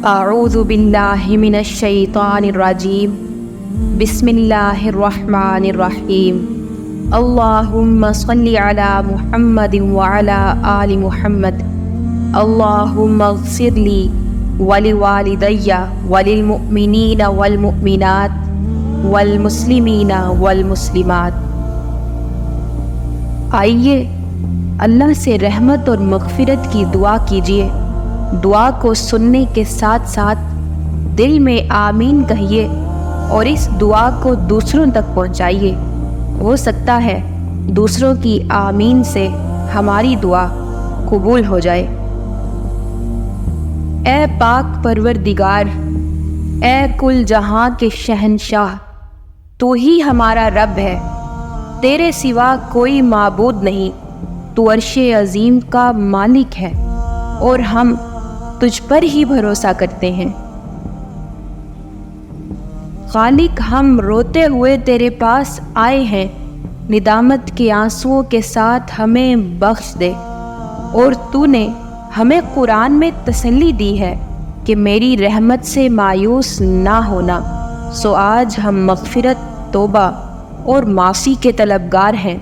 اعوذ باللہ من الشیطان الرجیم بسم اللہ الرحمن الرحیم اللہم صلی علی محمد وعلی آل محمد اللہم اغفر لی ولوالدی وللمؤمنین والمؤمنات والمسلمین والمسلمات۔ آئیے اللہ سے رحمت اور مغفرت کی دعا کیجیے۔ دعا کو سننے کے ساتھ ساتھ دل میں آمین کہیے اور اس دعا کو دوسروں تک پہنچائیے۔ ہو سکتا ہے دوسروں کی آمین سے ہماری دعا قبول ہو جائے۔ اے پاک پروردگار، اے کل جہاں کے شہنشاہ، تو ہی ہمارا رب ہے، تیرے سوا کوئی معبود نہیں۔ تو عرش عظیم کا مالک ہے اور ہم تجھ پر ہی بھروسہ کرتے ہیں۔ خالق، ہم روتے ہوئے تیرے پاس آئے ہیں، ندامت کے آنسوؤں کے ساتھ ہمیں بخش دے۔ اور تو نے ہمیں قرآن میں تسلی دی ہے کہ میری رحمت سے مایوس نہ ہونا، سو آج ہم مغفرت، توبہ اور معافی کے طلبگار ہیں۔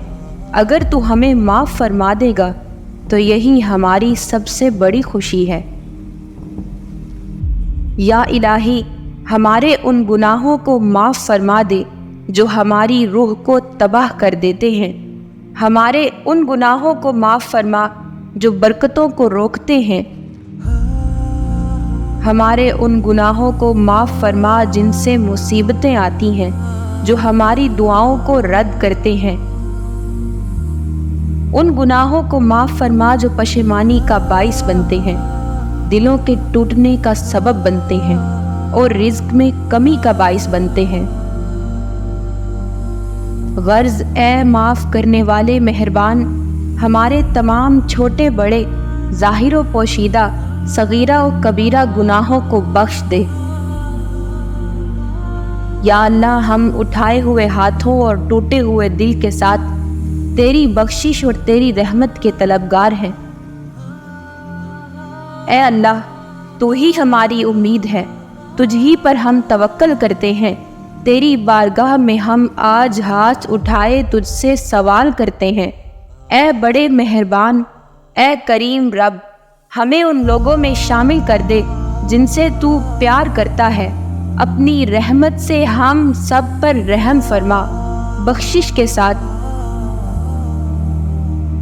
اگر تو ہمیں معاف فرما دے گا تو یہی ہماری سب سے بڑی خوشی ہے۔ یا الہی، ہمارے ان گناہوں کو معاف فرما دے جو ہماری روح کو تباہ کر دیتے ہیں۔ ہمارے ان گناہوں کو معاف فرما جو برکتوں کو روکتے ہیں۔ ہمارے ان گناہوں کو معاف فرما جن سے مصیبتیں آتی ہیں، جو ہماری دعاؤں کو رد کرتے ہیں۔ ان گناہوں کو معاف فرما جو پشیمانی کا باعث بنتے ہیں، دلوں کے ٹوٹنے کا سبب بنتے ہیں اور رزق میں کمی کا باعث بنتے ہیں۔ غرض اے معاف کرنے والے مہربان، ہمارے تمام چھوٹے بڑے، ظاہر و پوشیدہ، صغیرہ و کبیرہ گناہوں کو بخش دے۔ یا اللہ، ہم اٹھائے ہوئے ہاتھوں اور ٹوٹے ہوئے دل کے ساتھ تیری بخشش اور تیری رحمت کے طلبگار ہیں۔ اے اللہ، تو ہی ہماری امید ہے، تجھ ہی پر ہم توکل کرتے ہیں۔ تیری بارگاہ میں ہم آج ہاتھ اٹھائے تجھ سے سوال کرتے ہیں۔ اے بڑے مہربان، اے کریم رب، ہمیں ان لوگوں میں شامل کر دے جن سے تو پیار کرتا ہے۔ اپنی رحمت سے ہم سب پر رحم فرما، بخشش کے ساتھ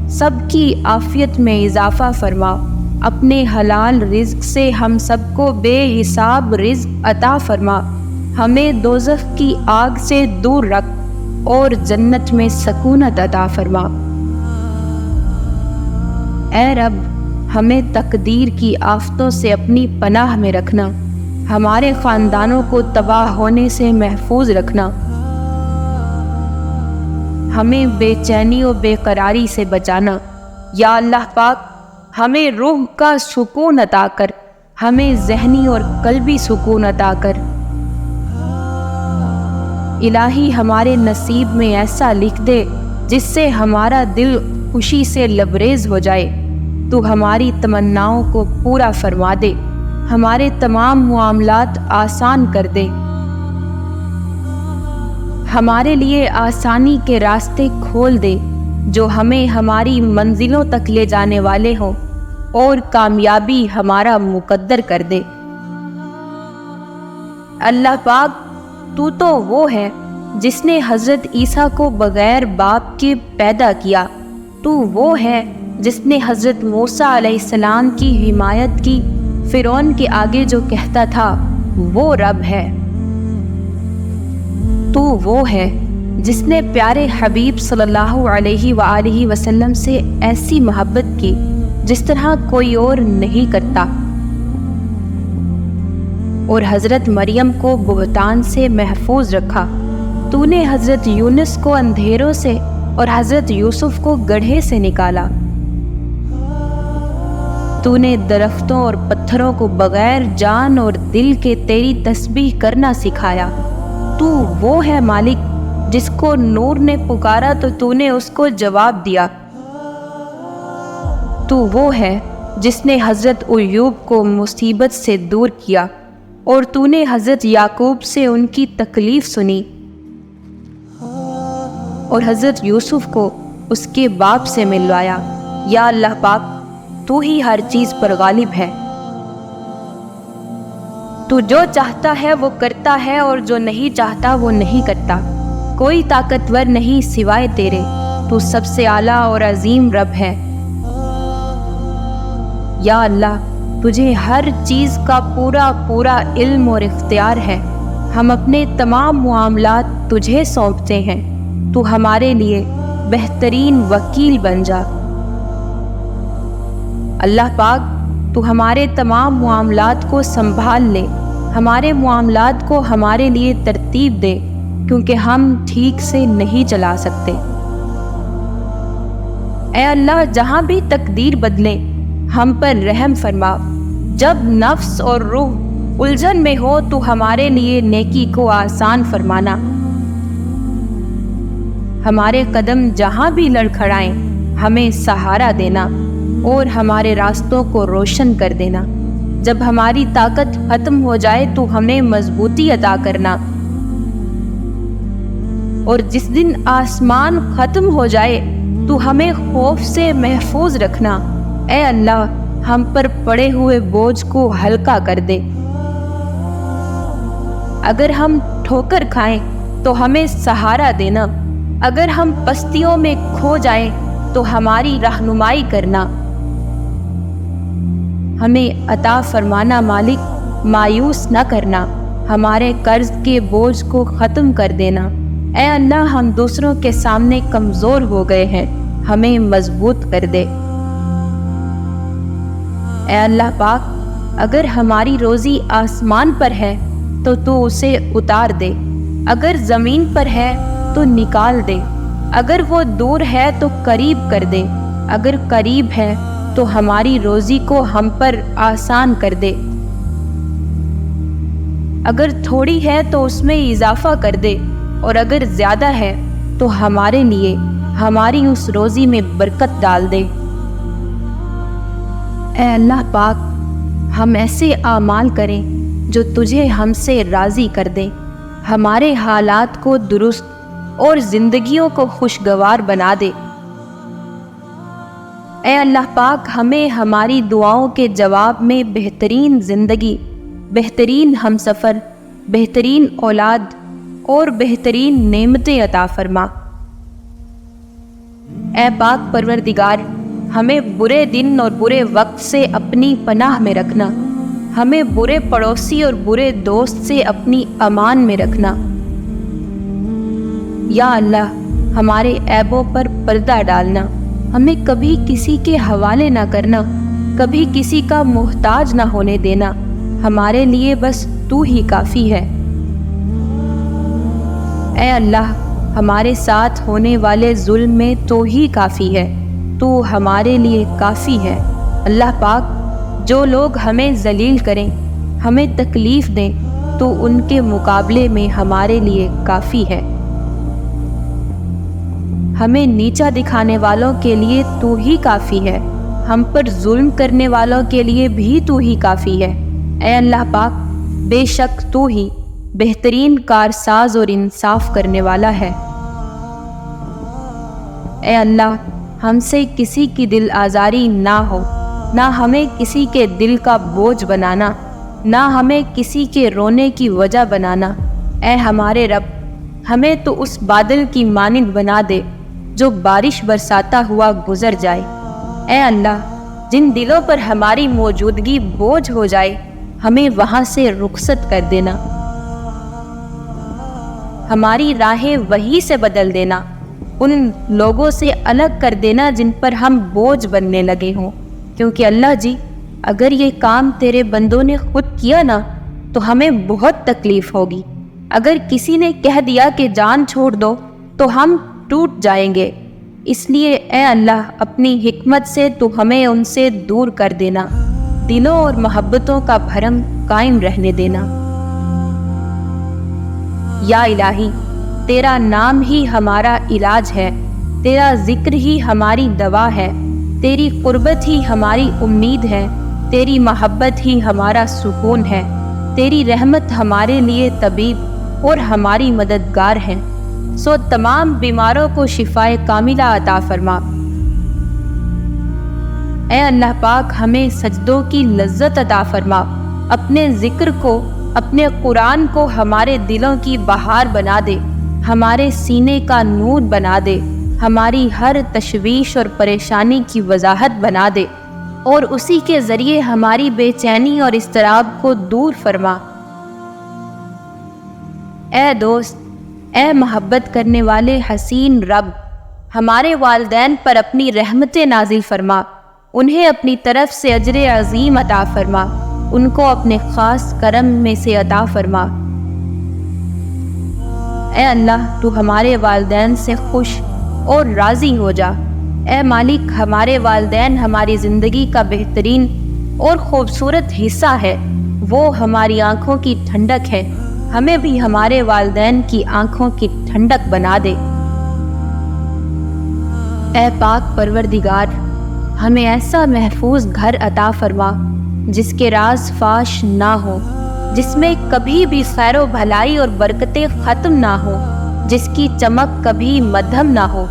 سب کی عافیت میں اضافہ فرما۔ اپنے حلال رزق سے ہم سب کو بے حساب رزق عطا فرما۔ ہمیں دوزخ کی آگ سے دور رکھ اور جنت میں سکونت عطا فرما۔ اے رب، ہمیں تقدیر کی آفتوں سے اپنی پناہ میں رکھنا، ہمارے خاندانوں کو تباہ ہونے سے محفوظ رکھنا، ہمیں بے چینی و بے قراری سے بچانا۔ یا اللہ پاک، ہمیں روح کا سکون عطا کر، ہمیں ذہنی اور قلبی سکون عطا کر۔ الہی، ہمارے نصیب میں ایسا لکھ دے جس سے ہمارا دل خوشی سے لبریز ہو جائے۔ تو ہماری تمناؤں کو پورا فرما دے، ہمارے تمام معاملات آسان کر دے، ہمارے لیے آسانی کے راستے کھول دے جو ہمیں ہماری منزلوں تک لے جانے والے ہوں، اور کامیابی ہمارا مقدر کر دے۔ اللہ پاک، تو وہ ہے جس نے حضرت عیسیٰ کو بغیر باپ کے پیدا کیا۔ تو وہ ہے جس نے حضرت موسیٰ علیہ السلام کی حمایت کی۔ فرعون کے آگے جو کہتا تھا وہ رب ہے۔ تو وہ ہے جس نے پیارے حبیب صلی اللہ علیہ وآلہ وسلم سے ایسی محبت کی جس طرح کوئی اور نہیں کرتا، اور حضرت مریم کو بہتان سے محفوظ رکھا۔ تو نے حضرت یونس کو اندھیروں سے اور حضرت یوسف کو گڑھے سے نکالا۔ تو نے درختوں اور پتھروں کو بغیر جان اور دل کے تیری تسبیح کرنا سکھایا۔ تو وہ ہے مالک جس کو نور نے پکارا تو نے اس کو جواب دیا۔ تو وہ ہے جس نے حضرت ایوب کو مصیبت سے دور کیا اور تو نے حضرت یعقوب سے ان کی تکلیف سنی اور حضرت یوسف کو اس کے باپ سے ملوایا۔ یا اللہ پاک، تو ہی ہر چیز پر غالب ہے، تو جو چاہتا ہے وہ کرتا ہے اور جو نہیں چاہتا وہ نہیں کرتا۔ کوئی طاقتور نہیں سوائے تیرے، تو سب سے اعلیٰ اور عظیم رب ہے۔ یا اللہ، تجھے ہر چیز کا پورا علم اور اختیار ہے۔ ہم اپنے تمام معاملات تجھے سونپتے ہیں، تو ہمارے لیے بہترین وکیل بن جا۔ اللہ پاک، تو ہمارے تمام معاملات کو سنبھال لے، ہمارے معاملات کو ہمارے لیے ترتیب دے، کیونکہ ہم ٹھیک سے نہیں چلا سکتے۔ اے اللہ، جہاں بھی تقدیر بدلے ہم پر رحم فرما۔ جب نفس اور روح الجھن میں ہو تو ہمارے لیے نیکی کو آسان فرمانا۔ ہمارے قدم جہاں بھی لڑکھڑائیں ہمیں سہارا دینا اور ہمارے راستوں کو روشن کر دینا۔ جب ہماری طاقت ختم ہو جائے تو ہمیں مضبوطی عطا کرنا، اور جس دن آسمان ختم ہو جائے تو ہمیں خوف سے محفوظ رکھنا۔ اے اللہ، ہم پر پڑے ہوئے بوجھ کو ہلکا کر دے۔ اگر ہم ٹھوکر کھائیں تو ہمیں سہارا دینا، اگر ہم پستیوں میں کھو جائیں تو ہماری رہنمائی کرنا۔ ہمیں عطا فرمانا مالک، مایوس نہ کرنا، ہمارے قرض کے بوجھ کو ختم کر دینا۔ اے اللہ، ہم دوسروں کے سامنے کمزور ہو گئے ہیں، ہمیں مضبوط کر دے۔ اے اللہ پاک، اگر ہماری روزی آسمان پر ہے تو اسے اتار دے، اگر زمین پر ہے تو نکال دے، اگر وہ دور ہے تو قریب کر دے، اگر قریب ہے تو ہماری روزی کو ہم پر آسان کر دے، اگر تھوڑی ہے تو اس میں اضافہ کر دے، اور اگر زیادہ ہے تو ہمارے لیے ہماری اس روزی میں برکت ڈال دے۔ اے اللہ پاک، ہم ایسے اعمال کریں جو تجھے ہم سے راضی کر دیں، ہمارے حالات کو درست اور زندگیوں کو خوشگوار بنا دے۔ اے اللہ پاک، ہمیں ہماری دعاؤں کے جواب میں بہترین زندگی، بہترین ہمسفر، بہترین اولاد اور بہترین نعمتیں عطا فرما۔ اے پاک پروردگار، ہمیں برے دن اور برے وقت سے اپنی پناہ میں رکھنا، ہمیں برے پڑوسی اور برے دوست سے اپنی امان میں رکھنا۔ یا اللہ، ہمارے عیبوں پر پردہ ڈالنا، ہمیں کبھی کسی کے حوالے نہ کرنا، کبھی کسی کا محتاج نہ ہونے دینا، ہمارے لیے بس تو ہی کافی ہے۔ اے اللہ، ہمارے ساتھ ہونے والے ظلم میں تو ہی کافی ہے، تو ہمارے لیے کافی ہے۔ اللہ پاک، جو لوگ ہمیں ذلیل کریں، ہمیں تکلیف دیں، تو ان کے مقابلے میں ہمارے لیے کافی ہے۔ ہمیں نیچا دکھانے والوں کے لیے تو ہی کافی ہے، ہم پر ظلم کرنے والوں کے لیے بھی تو ہی کافی ہے۔ اے اللہ پاک، بے شک تو ہی بہترین کارساز اور انصاف کرنے والا ہے۔ اے اللہ، ہم سے کسی کی دل آزاری نہ ہو، نہ ہمیں کسی کے دل کا بوجھ بنانا، نہ ہمیں کسی کے رونے کی وجہ بنانا۔ اے ہمارے رب، ہمیں تو اس بادل کی مانند بنا دے جو بارش برساتا ہوا گزر جائے۔ اے اللہ، جن دلوں پر ہماری موجودگی بوجھ ہو جائے، ہمیں وہاں سے رخصت کر دینا، ہماری راہیں وہی سے بدل دینا، ان لوگوں سے الگ کر دینا جن پر ہم بوجھ بننے لگے ہوں، کیونکہ اللہ جی، اگر یہ کام تیرے بندوں نے خود کیا نا تو ہمیں بہت تکلیف ہوگی۔ اگر کسی نے کہہ دیا کہ جان چھوڑ دو تو ہم ٹوٹ جائیں گے، اس لیے اے اللہ، اپنی حکمت سے تو ہمیں ان سے دور کر دینا، دلوں اور محبتوں کا بھرم قائم رہنے دینا۔ یا الہی، تیرا نام ہی ہمارا علاج ہے، تیرا ذکر ہی ہماری دوا ہے، تیری قربت ہی ہماری امید ہے، تیری محبت ہی ہمارا سکون ہے، تیری رحمت ہمارے لیے طبیب اور ہماری مددگار ہے، سو تمام بیماروں کو شفائے کاملہ عطا فرما۔ اے اللہ پاک ہمیں سجدوں کی لذت عطا فرما، اپنے ذکر کو، اپنے قرآن کو ہمارے دلوں کی بہار بنا دے، ہمارے سینے کا نور بنا دے، ہماری ہر تشویش اور پریشانی کی وضاحت بنا دے، اور اسی کے ذریعے ہماری بے چینی اور اضطراب کو دور فرما۔ اے دوست، اے محبت کرنے والے حسین رب، ہمارے والدین پر اپنی رحمت نازل فرما، انہیں اپنی طرف سے اجر عظیم عطا فرما، ان کو اپنے خاص کرم میں سے عطا فرما۔ اے اللہ، تو ہمارے والدین سے خوش اور راضی ہو جا۔ اے مالک، ہمارے والدین ہماری زندگی کا بہترین اور خوبصورت حصہ ہے، وہ ہماری آنکھوں کی ٹھنڈک ہے، ہمیں بھی ہمارے والدین کی آنکھوں کی ٹھنڈک بنا دے۔ اے پاک پروردگار، ہمیں ایسا محفوظ گھر عطا فرما جس کے راز فاش نہ ہو، جس میں کبھی بھی خیر و بھلائی اور برکتیں ختم نہ ہو، جس کی چمک کبھی مدھم نہ ہو،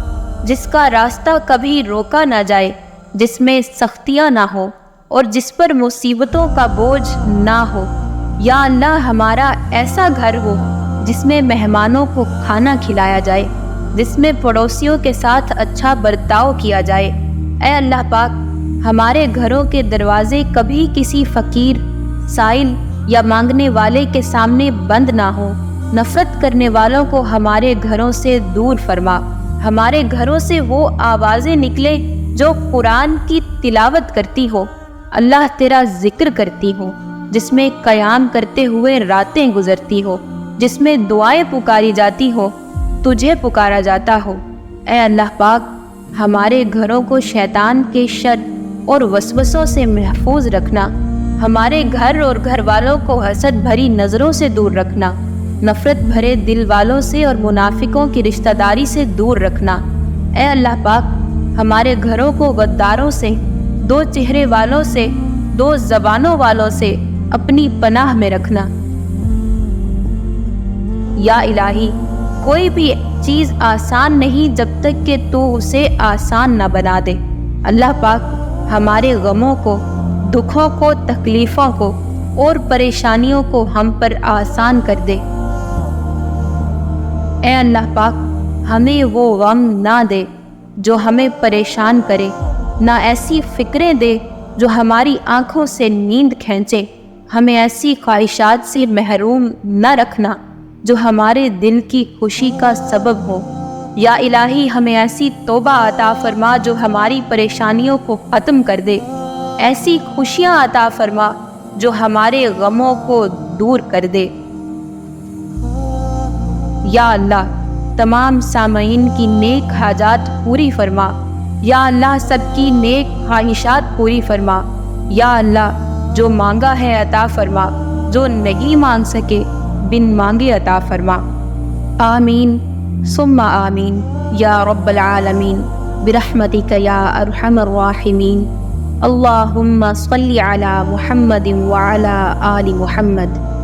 جس کا راستہ کبھی روکا نہ جائے، جس میں سختیاں نہ ہو اور جس پر مصیبتوں کا بوجھ نہ ہو۔ یا اللہ، ہمارا ایسا گھر ہو جس میں مہمانوں کو کھانا کھلایا جائے، جس میں پڑوسیوں کے ساتھ اچھا برتاؤ کیا جائے۔ اے اللہ پاک، ہمارے گھروں کے دروازے کبھی کسی فقیر، سائل یا مانگنے والے کے سامنے بند نہ ہو۔ نفرت کرنے والوں کو ہمارے گھروں سے دور فرما، ہمارے گھروں سے وہ آوازیں نکلے جو قرآن کی تلاوت کرتی ہو، اللہ تیرا ذکر کرتی ہو، جس میں قیام کرتے ہوئے راتیں گزرتی ہو، جس میں دعائیں پکاری جاتی ہو، تجھے پکارا جاتا ہو۔ اے اللہ پاک، ہمارے گھروں کو شیطان کے شر اور وسوسوں سے محفوظ رکھنا، ہمارے گھر اور گھر والوں کو حسد بھری نظروں سے دور رکھنا، نفرت بھرے دل والوں سے اور منافقوں کی رشتہ داری سے دور رکھنا۔ اے اللہ پاک، ہمارے گھروں کو غداروں سے، دو چہرے والوں سے، دو زبانوں والوں سے اپنی پناہ میں رکھنا۔ یا الہی، کوئی بھی چیز آسان نہیں جب تک کہ تو اسے آسان نہ بنا دے۔ اللہ پاک، ہمارے غموں کو، دکھوں کو، تکلیفوں کو اور پریشانیوں کو ہم پر آسان کر دے۔ اے اللہ پاک، ہمیں وہ غم نہ دے جو ہمیں پریشان کرے، نہ ایسی فکریں دے جو ہماری آنکھوں سے نیند کھینچے، ہمیں ایسی خواہشات سے محروم نہ رکھنا جو ہمارے دل کی خوشی کا سبب ہو۔ یا الہی، ہمیں ایسی توبہ عطا فرما جو ہماری پریشانیوں کو ختم کر دے، ایسی خوشیاں عطا فرما جو ہمارے غموں کو دور کر دے۔ یا اللہ، تمام سامعین کی نیک حاجات پوری فرما۔ یا اللہ، سب کی نیک خواہشات پوری فرما۔ یا اللہ، جو مانگا ہے عطا فرما، جو نہیں مانگ سکے بن مانگے عطا فرما۔ آمین ثم آمین یا رب العالمین برحمتک یا ارحم الراحمین۔ اللہم صلی علی محمد وعلی آل محمد۔